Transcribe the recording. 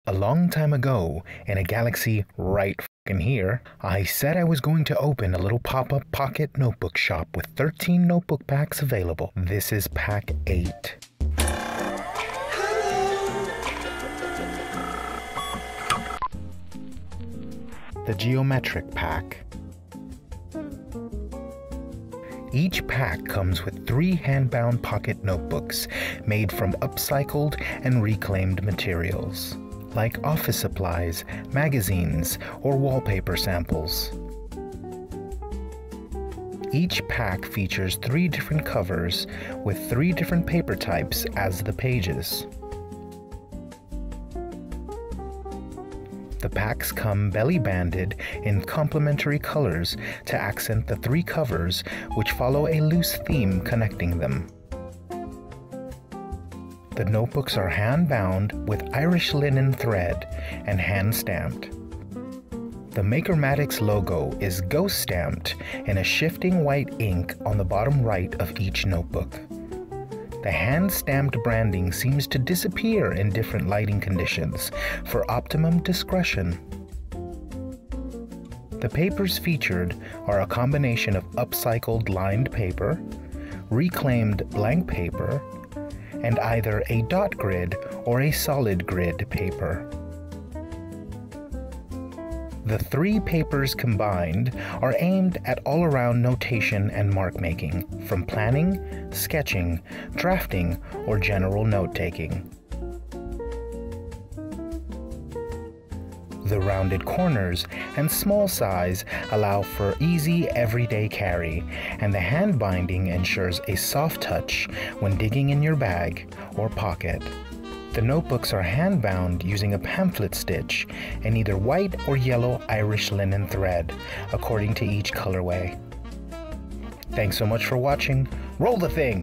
A long time ago, in a galaxy right f***ing here, I said I was going to open a little pop-up pocket notebook shop with 13 notebook packs available. This is pack 8. The Geometric Pack. Each pack comes with 3 hand-bound pocket notebooks made from upcycled and reclaimed materials, like office supplies, magazines, or wallpaper samples. Each pack features 3 different covers with 3 different paper types as the pages. The packs come belly-banded in complementary colors to accent the 3 covers, which follow a loose theme connecting them. The notebooks are hand-bound with Irish linen thread and hand-stamped. The Makermatics logo is ghost-stamped in a shifting white ink on the bottom right of each notebook. The hand-stamped branding seems to disappear in different lighting conditions for optimum discretion. The papers featured are a combination of upcycled lined paper, reclaimed blank paper, and either a dot grid or a solid grid paper. The 3 papers combined are aimed at all-around notation and mark-making, from planning, sketching, drafting, or general note-taking. The rounded corners and small size allow for easy everyday carry, and the hand binding ensures a soft touch when digging in your bag or pocket. The notebooks are hand-bound using a pamphlet stitch in either white or yellow Irish linen thread, according to each colorway. Thanks so much for watching. Roll the thing!